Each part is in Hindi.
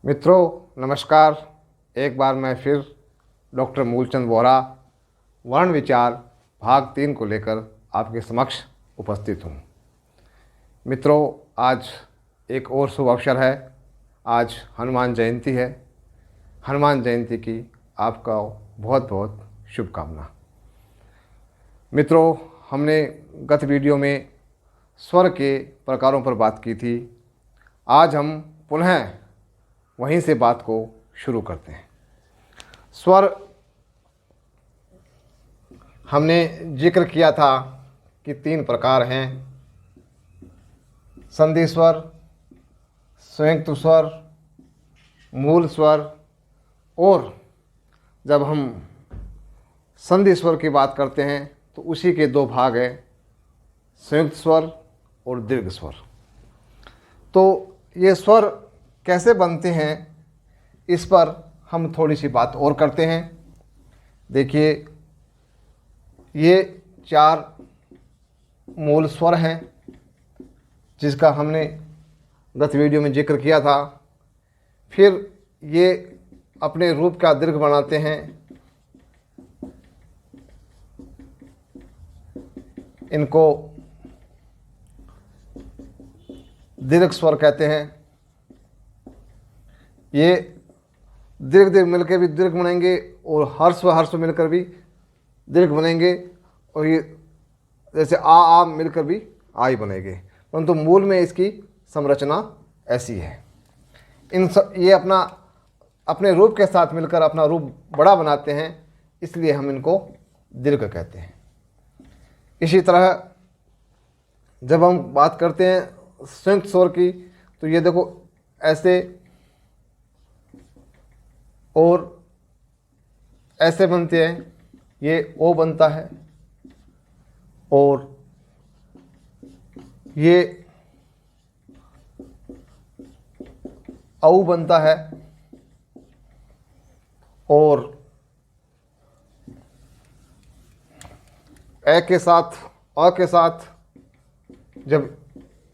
मित्रों नमस्कार। एक बार मैं फिर डॉक्टर मूलचंद वोरा वर्ण विचार भाग 3 को लेकर आपके समक्ष उपस्थित हूँ। मित्रों, आज एक और शुभ अवसर है। आज हनुमान जयंती है। हनुमान जयंती की आपका बहुत बहुत शुभकामना। मित्रों, हमने गत वीडियो में स्वर के प्रकारों पर बात की थी। आज हम पुनः वहीं से बात को शुरू करते हैं। स्वर हमने जिक्र किया था कि 3 प्रकार हैं: संधि स्वर, संयुक्त स्वर, मूल स्वर। और जब हम संधि स्वर की बात करते हैं तो उसी के 2 भाग हैं, संयुक्त स्वर और दीर्घ स्वर। तो ये स्वर कैसे बनते हैं, इस पर हम थोड़ी सी बात और करते हैं। देखिए, ये 4 मूल स्वर हैं जिसका हमने गत वीडियो में जिक्र किया था। फिर ये अपने रूप का दीर्घ बनाते हैं। इनको दीर्घ स्वर कहते हैं। ये दीर्घ मिलकर भी दीर्घ बनेंगे और हर्ष मिलकर भी दीर्घ बनेंगे, और ये जैसे आ मिलकर भी आ ही बनेंगे, परंतु मूल में इसकी संरचना ऐसी है। ये अपने रूप के साथ मिलकर अपना रूप बड़ा बनाते हैं, इसलिए हम इनको दीर्घ कहते हैं। इसी तरह जब हम बात करते हैं संयुक्त स्वर की, तो ये देखो ऐसे और ऐसे बनते हैं। ये ओ बनता है और ये औ बनता है, और ए के साथ अ के साथ जब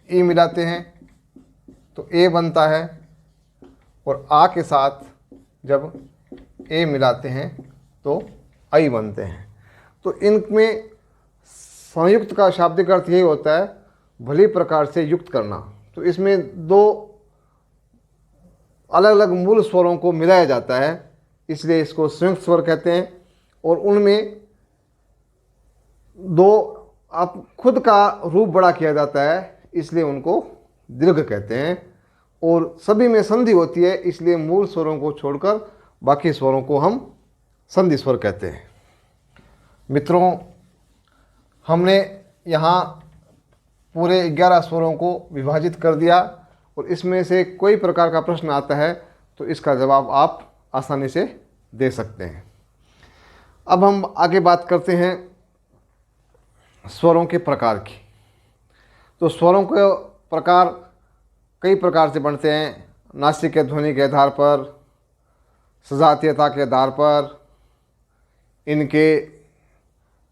ई मिलाते हैं तो ए बनता है, और आ के साथ जब ए मिलाते हैं तो आई बनते हैं। तो इनमें संयुक्त का शाब्दिक अर्थ यही होता है, भली प्रकार से युक्त करना। तो इसमें 2 अलग अलग मूल स्वरों को मिलाया जाता है, इसलिए इसको संयुक्त स्वर कहते हैं। और उनमें 2 आप खुद का रूप बड़ा किया जाता है, इसलिए उनको दीर्घ कहते हैं। और सभी में संधि होती है, इसलिए मूल स्वरों को छोड़कर बाकी स्वरों को हम संधि स्वर कहते हैं। मित्रों, हमने यहाँ पूरे 11 स्वरों को विभाजित कर दिया, और इसमें से कोई प्रकार का प्रश्न आता है तो इसका जवाब आप आसानी से दे सकते हैं। अब हम आगे बात करते हैं स्वरों के प्रकार की। तो स्वरों के प्रकार कई प्रकार से बनते हैं। नासिक के ध्वनि के आधार पर, सजातीयता के आधार पर, इनके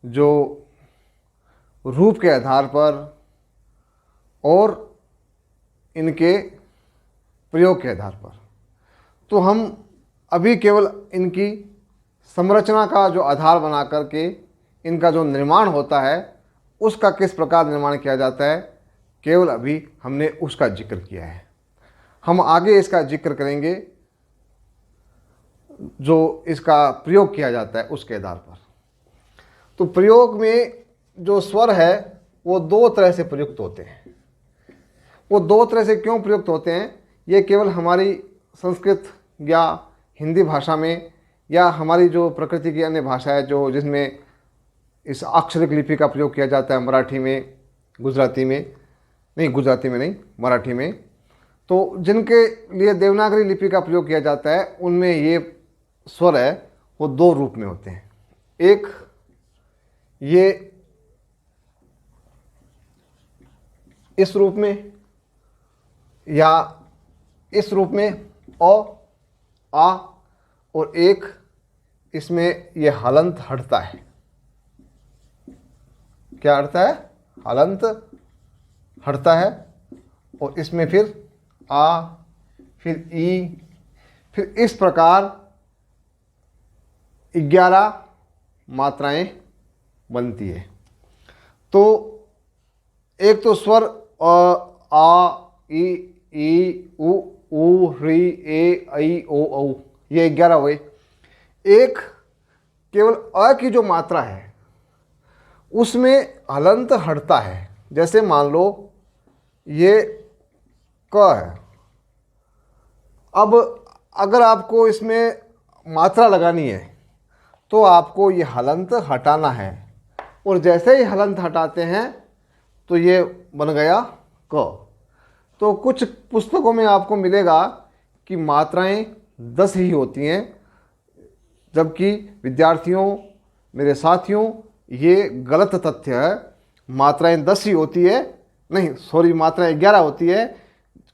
जो रूप के आधार पर, और इनके प्रयोग के आधार पर। तो हम अभी केवल इनकी संरचना का जो आधार बना करके इनका जो निर्माण होता है, उसका किस प्रकार निर्माण किया जाता है, केवल अभी हमने उसका जिक्र किया है। हम आगे इसका जिक्र करेंगे जो इसका प्रयोग किया जाता है उसके आधार पर। तो प्रयोग में जो स्वर है वो 2 तरह से प्रयुक्त होते हैं। वो 2 तरह से क्यों प्रयुक्त होते हैं, ये केवल हमारी संस्कृत या हिंदी भाषा में, या हमारी जो प्रकृति की अन्य भाषा है जो जिसमें इस अक्षरिक लिपि का प्रयोग किया जाता है, मराठी में, गुजराती में नहीं, मराठी में, तो जिनके लिए देवनागरी लिपि का प्रयोग किया जाता है, उनमें ये स्वर है वो 2 रूप में होते हैं। एक ये इस रूप में या इस रूप में अ आ, और एक इसमें ये हलंत हटता है। क्या हटता है? हलंत हटता है, और इसमें फिर आ, फिर ई, फिर इस प्रकार 11 मात्राएं बनती है। तो एक तो स्वर अ, आ, ई, उ, ऋ, ए, ऐ, ओ, औ, ये 11 हुए। एक केवल अ की जो मात्रा है उसमें हलंत हटता है। जैसे मान लो ये क है, अब अगर आपको इसमें मात्रा लगानी है तो आपको ये हलंत हटाना है, और जैसे ही हलंत हटाते हैं तो ये बन गया क। तो कुछ पुस्तकों में आपको मिलेगा कि मात्राएं 10 ही होती हैं, जबकि विद्यार्थियों, मेरे साथियों, ये गलत तथ्य है। मात्राएं 10 ही होती है, नहीं सॉरी, मात्राएं 11 होती है,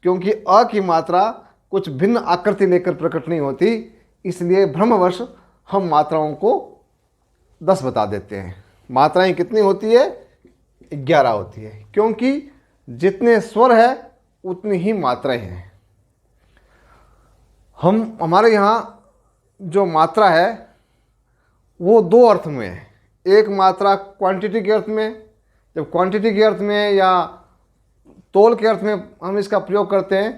क्योंकि अ की मात्रा कुछ भिन्न आकृति लेकर प्रकट नहीं होती, इसलिए भ्रमवश हम मात्राओं को 10 बता देते हैं। मात्राएं कितनी होती है? 11 होती है, क्योंकि जितने स्वर है उतनी ही मात्राएं हैं। हमारे यहाँ जो मात्रा है वो 2 अर्थ में है। एक मात्रा क्वांटिटी के अर्थ में, जब क्वांटिटी के अर्थ में या तोल के अर्थ में हम इसका प्रयोग करते हैं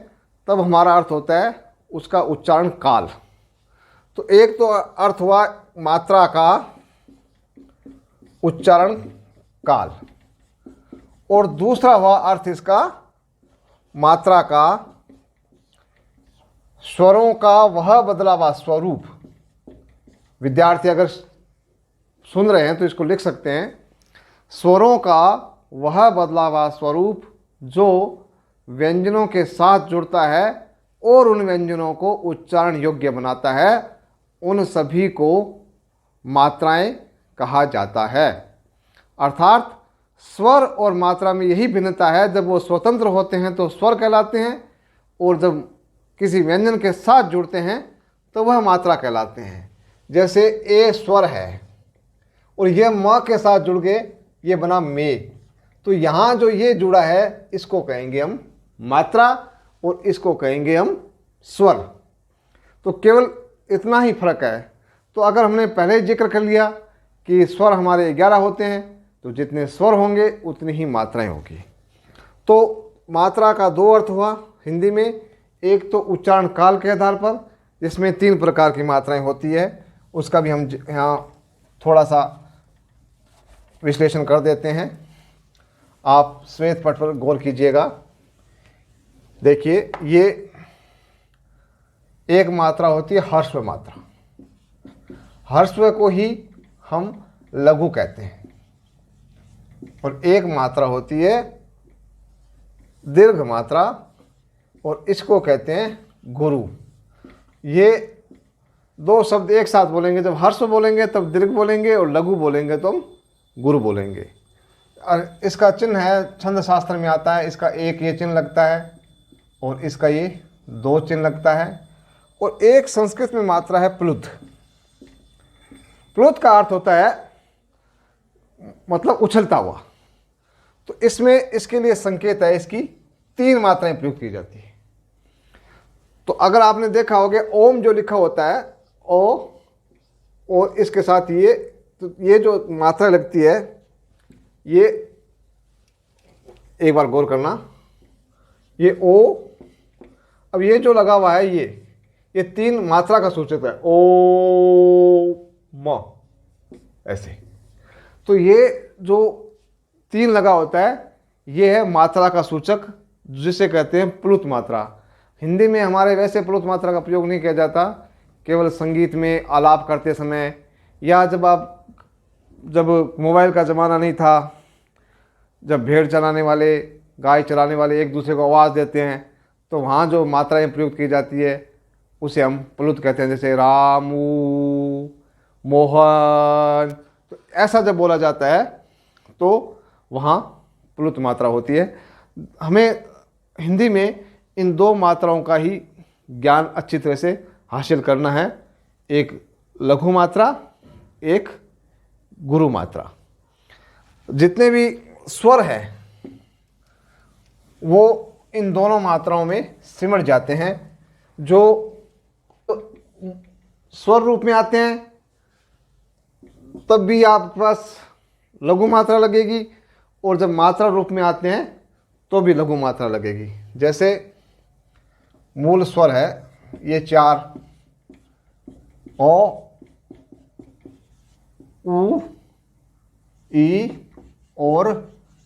तब हमारा अर्थ होता है उसका उच्चारण काल। तो एक तो अर्थ हुआ मात्रा का उच्चारण काल, और दूसरा हुआ अर्थ इसका मात्रा का स्वरों का वह बदला हुआ स्वरूप। विद्यार्थी अगर सुन रहे हैं तो इसको लिख सकते हैं, स्वरों का वह बदला हुआ स्वरूप जो व्यंजनों के साथ जुड़ता है और उन व्यंजनों को उच्चारण योग्य बनाता है, उन सभी को मात्राएं कहा जाता है। अर्थात स्वर और मात्रा में यही भिन्नता है, जब वो स्वतंत्र होते हैं तो स्वर कहलाते हैं, और जब किसी व्यंजन के साथ जुड़ते हैं तो वह मात्रा कहलाते हैं। जैसे ए स्वर है और यह म के साथ जुड़ गए, ये बना मे, तो यहाँ जो ये जुड़ा है इसको कहेंगे हम मात्रा और इसको कहेंगे हम स्वर। तो केवल इतना ही फर्क है। तो अगर हमने पहले ही जिक्र कर लिया कि स्वर हमारे 11 होते हैं, तो जितने स्वर होंगे उतनी ही मात्राएं होगी। तो मात्रा का 2 अर्थ हुआ हिंदी में, एक तो उच्चारण काल के आधार पर जिसमें 3 प्रकार की मात्राएं होती है, उसका भी हम यहाँ थोड़ा सा विश्लेषण कर देते हैं। आप श्वेत पट पर गौर कीजिएगा। देखिए, ये एक मात्रा होती है हर्स्व मात्रा। हर्स्व को ही हम लघु कहते हैं, और एक मात्रा होती है दीर्घ मात्रा, और इसको कहते हैं गुरु। ये 2 शब्द एक साथ बोलेंगे, जब हर्स्व बोलेंगे तब दीर्घ बोलेंगे, और लघु बोलेंगे तो हम गुरु बोलेंगे। और इसका चिन्ह है, छंद शास्त्र में आता है, इसका एक ये चिन्ह लगता है और इसका ये 2 चिन्ह लगता है। और एक संस्कृत में मात्रा है प्लुत। प्लुत का अर्थ होता है मतलब उछलता हुआ। तो इसमें इसके लिए संकेत है, इसकी 3 मात्राएं प्रयोग की जाती है। तो अगर आपने देखा होगा ओम जो लिखा होता है ओ, और इसके साथ ये, तो ये जो मात्रा लगती है, ये एक बार गौर करना, ये ओ, अब ये जो लगा हुआ है ये 3 मात्रा का सूचक है, ओ म, ऐसे। तो ये जो 3 लगा होता है ये है मात्रा का सूचक, जिसे कहते हैं प्लुत मात्रा। हिंदी में हमारे वैसे प्लुत मात्रा का प्रयोग नहीं किया जाता, केवल संगीत में आलाप करते समय, या जब मोबाइल का ज़माना नहीं था, जब भेड़ चलाने वाले, गाय चलाने वाले एक दूसरे को आवाज़ देते हैं, तो वहाँ जो मात्राएं प्रयुक्त की जाती है उसे हम प्लुत कहते हैं। जैसे रामू, मोहन, तो ऐसा जब बोला जाता है तो वहाँ प्लुत मात्रा होती है। हमें हिंदी में इन 2 मात्राओं का ही ज्ञान अच्छी तरह से हासिल करना है, एक लघु मात्रा, एक गुरु मात्रा। जितने भी स्वर है वो इन दोनों मात्राओं में सिमट जाते हैं। जो स्वर रूप में आते हैं तब भी आपके पास लघु मात्रा लगेगी, और जब मात्रा रूप में आते हैं तो भी लघु मात्रा लगेगी। जैसे मूल स्वर है ये 4 ओ, उ, ई और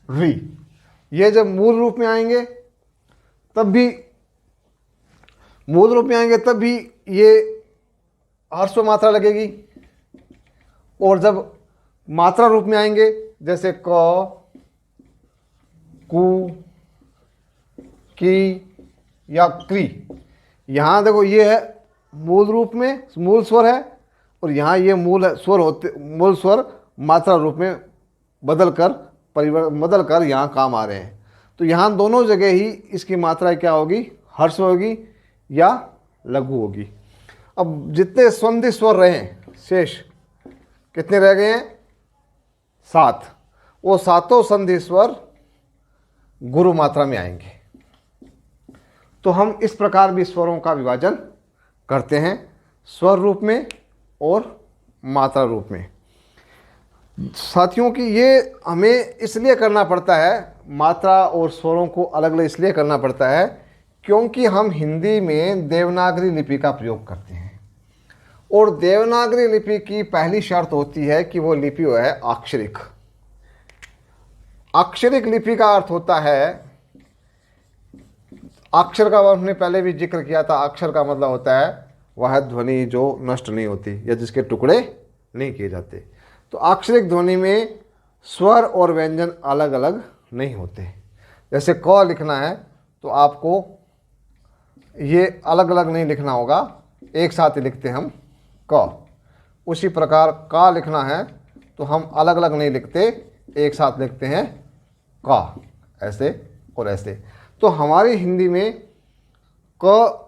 री, ये जब मूल रूप में आएंगे तब भी ये हर्ष मात्रा लगेगी, और जब मात्रा रूप में आएंगे जैसे क, कु, की या क्री, यहाँ देखो ये है मूल रूप में मूल स्वर है, और यहाँ ये मूल स्वर मात्रा रूप में बदल कर यहाँ काम आ रहे हैं। तो यहाँ दोनों जगह ही इसकी मात्रा क्या होगी, हर्ष होगी या लघु होगी। अब जितने संधि स्वर रहे शेष कितने रह गए हैं, 7, वो 7 संधि स्वर गुरु मात्रा में आएंगे। तो हम इस प्रकार भी स्वरों का विभाजन करते हैं, स्वर रूप में और मात्रा रूप में। साथियों की ये हमें इसलिए करना पड़ता है, मात्रा और स्वरों को अलग अलग इसलिए करना पड़ता है क्योंकि हम हिंदी में देवनागरी लिपि का प्रयोग करते हैं, और देवनागरी लिपि की पहली शर्त होती है कि वो लिपि है अक्षरिक। अक्षरिक लिपि का अर्थ होता है, अक्षर का हमने पहले भी जिक्र किया था, अक्षर का मतलब होता है वह ध्वनि जो नष्ट नहीं होती या जिसके टुकड़े नहीं किए जाते। तो अक्षरिक ध्वनि में स्वर और व्यंजन अलग अलग नहीं होते। जैसे क लिखना है तो आपको ये अलग अलग नहीं लिखना होगा, एक साथ ही लिखते हम क। उसी प्रकार का लिखना है तो हम अलग अलग नहीं लिखते, एक साथ लिखते हैं का, ऐसे और ऐसे। तो हमारी हिंदी में क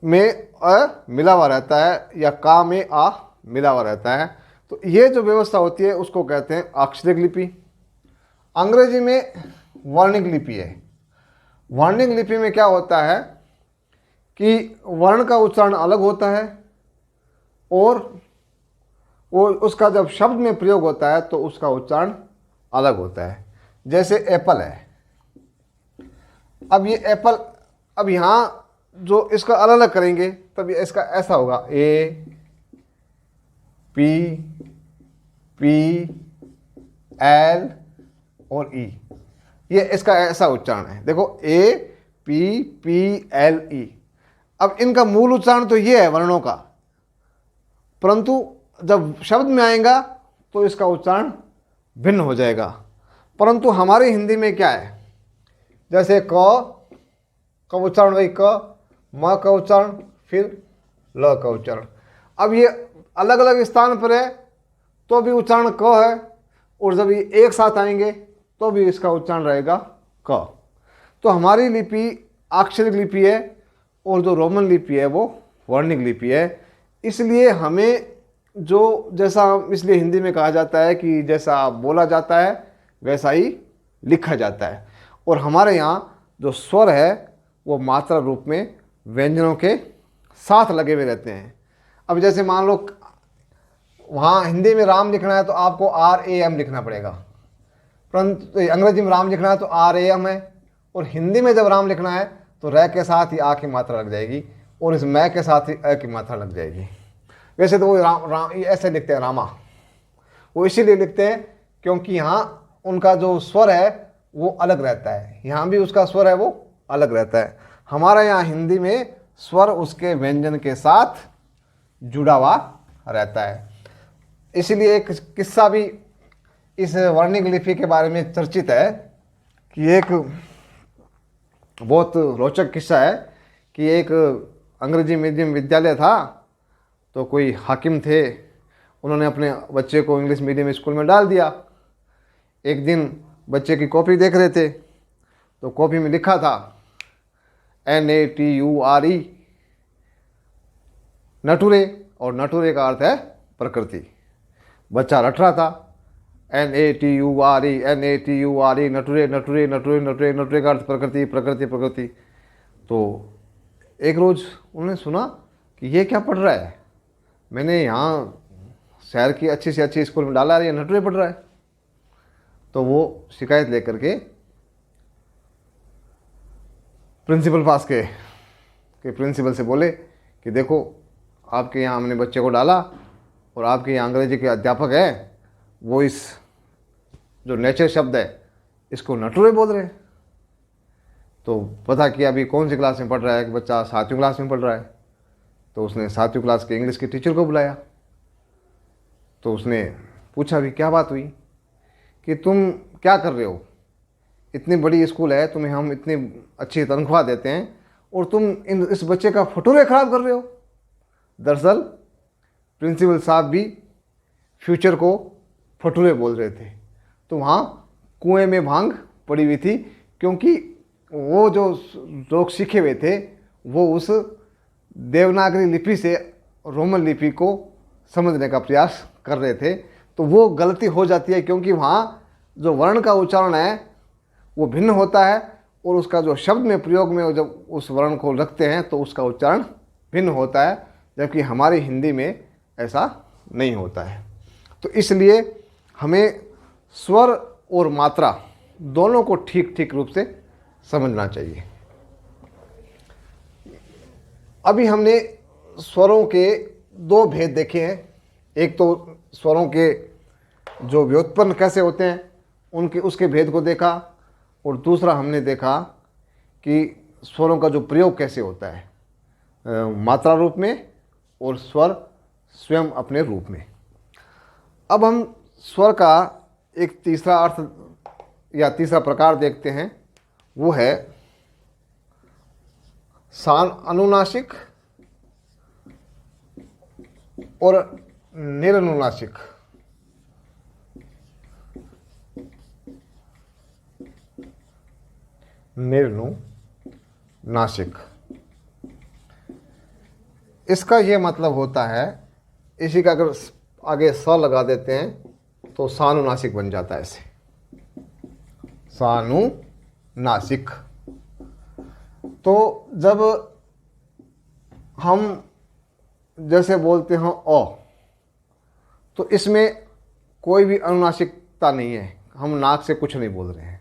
में अ मिला हुआ रहता है या का में आ मिला हुआ रहता है। तो ये जो व्यवस्था होती है उसको कहते हैं अक्षरिक लिपि। अंग्रेजी में वर्णिक लिपि है। वर्णिक लिपि में क्या होता है कि वर्ण का उच्चारण अलग होता है, और वो उसका जब शब्द में प्रयोग होता है तो उसका उच्चारण अलग होता है। जैसे एप्पल है, अब ये एप्पल, अब यहाँ जो इसका अलग अलग करेंगे तब ये इसका ऐसा होगा, ए पी पी एल और ई, ये इसका ऐसा उच्चारण है। देखो A P P L E. अब इनका मूल उच्चारण तो ये है वर्णों का, परंतु जब शब्द में आएगा तो इसका उच्चारण भिन्न हो जाएगा। परंतु हमारी हिंदी में क्या है, जैसे क का उच्चारण वही क, म का उच्चारण फिर ल का उच्चारण। अब ये अलग अलग स्थान पर है तो भी उच्चारण क है, और जब ये एक साथ आएंगे तो भी इसका उच्चारण रहेगा क। तो हमारी लिपि अक्षरिक लिपि है, और जो रोमन लिपि है वो वर्णिक लिपि है। इसलिए हमें जो जैसा इसलिए हिंदी में कहा जाता है कि जैसा बोला जाता है वैसा ही लिखा जाता है। और हमारे यहाँ जो स्वर है वो मात्रा रूप में व्यंजनों के साथ लगे हुए रहते हैं। अब जैसे मान लो वहाँ हिंदी में राम लिखना है तो आपको RAM लिखना पड़ेगा, परंतु अंग्रेजी में राम लिखना है तो RAM है, और हिंदी में जब राम लिखना है तो र के साथ ही आ की मात्रा लग जाएगी, और इस मैं के साथ ही अ की मात्रा लग जाएगी। वैसे तो वो राम ऐसे लिखते हैं रामा, वो इसीलिए लिखते हैं क्योंकि यहाँ उनका जो स्वर है वो अलग रहता है, यहाँ भी उसका स्वर है वो अलग रहता है। हमारा यहाँ हिंदी में स्वर उसके व्यंजन के साथ जुड़ा हुआ रहता है। इसलिए एक किस्सा भी इस वर्णिक लिपि के बारे में चर्चित है कि एक बहुत रोचक किस्सा है कि एक अंग्रेजी मीडियम विद्यालय था, तो कोई हाकिम थे, उन्होंने अपने बच्चे को इंग्लिश मीडियम स्कूल में डाल दिया। एक दिन बच्चे की कॉपी देख रहे थे तो कॉपी में लिखा था NATURE, नटुरे, और नटुरे का अर्थ है प्रकृति। बच्चा रट रहा था NATURE नटुरे नटुरे नटुरे नटुरे नटुरे का अर्थ प्रकृति प्रकृति प्रकृति। तो एक रोज़ उन्होंने सुना कि ये क्या पढ़ रहा है, मैंने यहाँ शहर की अच्छी से अच्छी स्कूल में डाला है, ये नटुरे पढ़ रहा है। तो वो शिकायत लेकर के प्रिंसिपल पास के प्रिंसिपल से बोले कि देखो आपके यहाँ हमने बच्चे को डाला और आपके यहाँ अंग्रेजी के अध्यापक है, वो इस जो नेचर शब्द है इसको नटुरे बोल रहे हैं। तो पता किया अभी कौन सी क्लास में पढ़ रहा है कि बच्चा 7वीं क्लास में पढ़ रहा है। तो उसने 7वीं क्लास के इंग्लिश के टीचर को बुलाया। तो उसने पूछा भी क्या बात हुई कि तुम क्या कर रहे हो, इतनी बड़ी स्कूल है, तुम्हें हम इतनी अच्छी तनख्वाह देते हैं और तुम इस बच्चे का फटूरे ख़राब कर रहे हो। दरअसल प्रिंसिपल साहब भी फ्यूचर को फटूरे बोल रहे थे। तो वहाँ कुएं में भांग पड़ी हुई थी, क्योंकि वो जो लोग सीखे हुए थे वो उस देवनागरी लिपि से रोमन लिपि को समझने का प्रयास कर रहे थे। तो वो गलती हो जाती है, क्योंकि वहाँ जो वर्ण का उच्चारण है वो भिन्न होता है और उसका जो शब्द में प्रयोग में जब उस वर्ण को रखते हैं तो उसका उच्चारण भिन्न होता है, जबकि हमारी हिंदी में ऐसा नहीं होता है। तो इसलिए हमें स्वर और मात्रा दोनों को ठीक ठीक रूप से समझना चाहिए। अभी हमने स्वरों के दो भेद देखे हैं। एक तो स्वरों के जो व्युत्पन्न कैसे होते हैं उनके उसके भेद को देखा, और दूसरा हमने देखा कि स्वरों का जो प्रयोग कैसे होता है मात्रा रूप में और स्वर स्वयं अपने रूप में। अब हम स्वर का एक तीसरा अर्थ या तीसरा प्रकार देखते हैं, वो है अनुनासिक और निरनुनासिक। निरनुनासिक, इसका ये मतलब होता है, इसी का अगर आगे स लगा देते हैं तो सानुनासिक बन जाता है। ऐसे सानुनासिक। तो जब हम जैसे बोलते हैं अ, तो इसमें कोई भी अनुनासिकता नहीं है, हम नाक से कुछ नहीं बोल रहे हैं।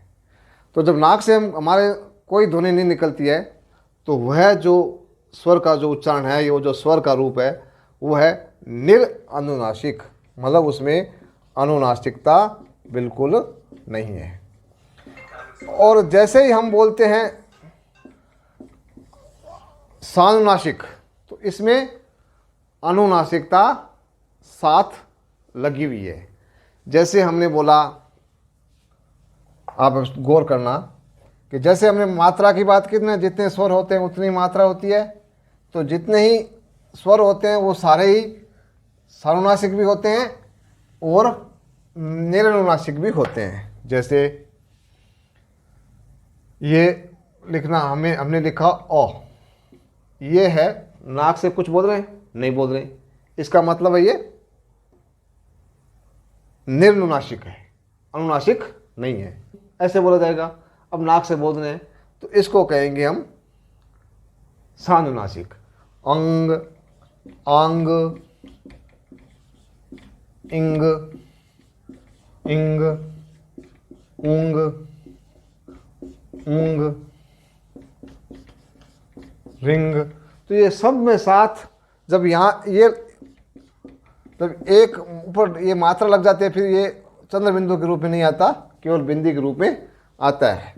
तो जब नाक से हम हमारे कोई ध्वनि नहीं निकलती है तो वह जो स्वर का जो उच्चारण है, ये जो स्वर का रूप है वो है निरअनुनासिक, मतलब उसमें अनुनासिकता बिल्कुल नहीं है। और जैसे ही हम बोलते हैं सानुनासिक, तो इसमें अनुनासिकता साथ लगी हुई है। जैसे हमने बोला, आप गौर करना कि जैसे हमने मात्रा की बात की ना, जितने स्वर होते हैं उतनी मात्रा होती है। तो जितने ही स्वर होते हैं वो सारे ही सानुनासिक भी होते हैं और निरनुनासिक भी होते हैं। जैसे ये लिखना, हमने लिखा अ, ये है नाक से कुछ बोल रहे हैं, नहीं बोल रहे, इसका मतलब है ये निरनुनासिक है, अनुनासिक नहीं है, ऐसे बोला जाएगा। अब नाक से बोल रहे हैं तो इसको कहेंगे हम सानुनासिक। अंग, आंग, इंग, इंग, ऊंग, ऊंग, रिंग। तो ये सब में साथ जब यहाँ ये जब एक ऊपर ये मात्रा लग जाती है, फिर ये चंद्र बिंदु के रूप में नहीं आता, केवल बिंदी के रूप में आता है।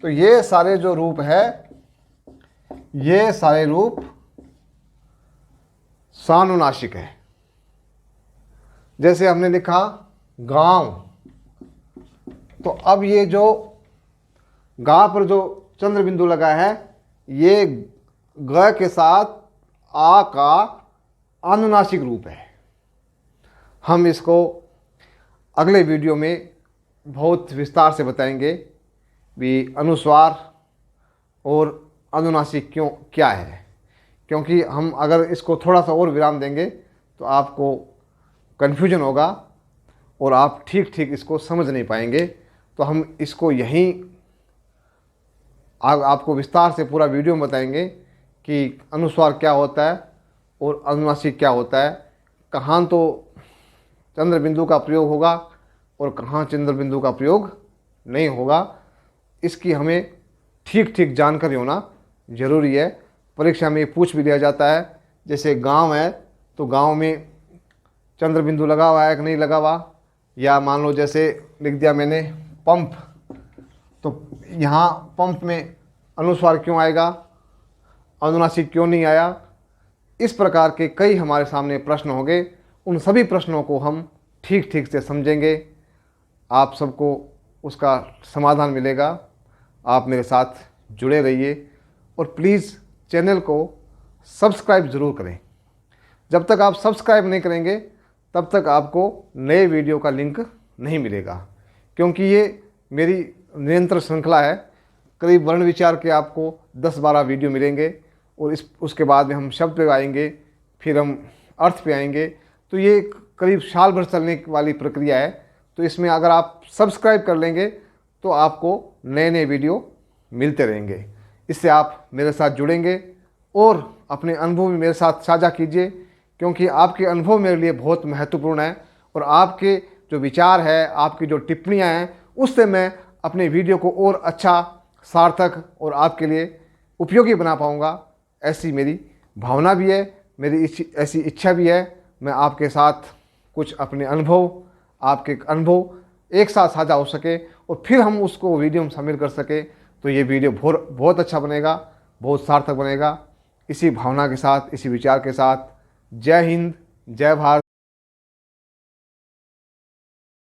तो ये सारे जो रूप है, ये सारे रूप सानुनासिक है। जैसे हमने लिखा गांव, तो अब ये जो गा पर जो चंद्र बिंदु लगा है, ये ग के साथ आ का अनुनासिक रूप है। हम इसको अगले वीडियो में बहुत विस्तार से बताएंगे भी अनुस्वार और अनुनासिक क्या है, क्योंकि हम अगर इसको थोड़ा सा और विराम देंगे तो आपको कन्फ्यूजन होगा और आप ठीक ठीक इसको समझ नहीं पाएंगे। तो हम इसको यहीं आपको विस्तार से पूरा वीडियो में बताएंगे कि अनुस्वार क्या होता है और अनुनासिक क्या होता है, कहाँ तो चंद्र बिंदु का प्रयोग होगा और कहाँ चंद्र बिंदु का प्रयोग नहीं होगा। इसकी हमें ठीक ठीक जानकारी होना ज़रूरी है। परीक्षा में पूछ भी लिया जाता है, जैसे गांव है तो गांव में चंद्र बिंदु लगा हुआ है कि नहीं लगा हुआ, या मान लो जैसे लिख दिया मैंने पंप, तो यहाँ पंप में अनुस्वार क्यों आएगा, अनुनासिक क्यों नहीं आया। इस प्रकार के कई हमारे सामने प्रश्न होंगे, उन सभी प्रश्नों को हम ठीक ठीक से समझेंगे, आप सबको उसका समाधान मिलेगा। आप मेरे साथ जुड़े रहिए और प्लीज़ चैनल को सब्सक्राइब ज़रूर करें। जब तक आप सब्सक्राइब नहीं करेंगे तब तक आपको नए वीडियो का लिंक नहीं मिलेगा, क्योंकि ये मेरी निरंतर श्रृंखला है। करीब वर्ण विचार के आपको 10-12 वीडियो मिलेंगे और उसके बाद में हम शब्द पे आएंगे, फिर हम अर्थ पे आएंगे। तो ये करीब साल भर चलने वाली प्रक्रिया है। तो इसमें अगर आप सब्सक्राइब कर लेंगे तो आपको नए नए वीडियो मिलते रहेंगे। इससे आप मेरे साथ जुड़ेंगे और अपने अनुभव भी मेरे साथ साझा कीजिए, क्योंकि आपके अनुभव मेरे लिए बहुत महत्वपूर्ण है और आपके जो विचार है, आपकी जो टिप्पणियां हैं, उससे मैं अपने वीडियो को और अच्छा, सार्थक और आपके लिए उपयोगी बना पाऊंगा। ऐसी मेरी भावना भी है, मेरी ऐसी इच्छा भी है। मैं आपके साथ कुछ अपने अनुभव, आपके अनुभव एक साथ साझा हो सके और फिर हम उसको वीडियो में शामिल कर सके, तो ये वीडियो बहुत अच्छा बनेगा, बहुत सार्थक बनेगा। इसी भावना के साथ, इसी विचार के साथ, जय हिंद, जय भारत।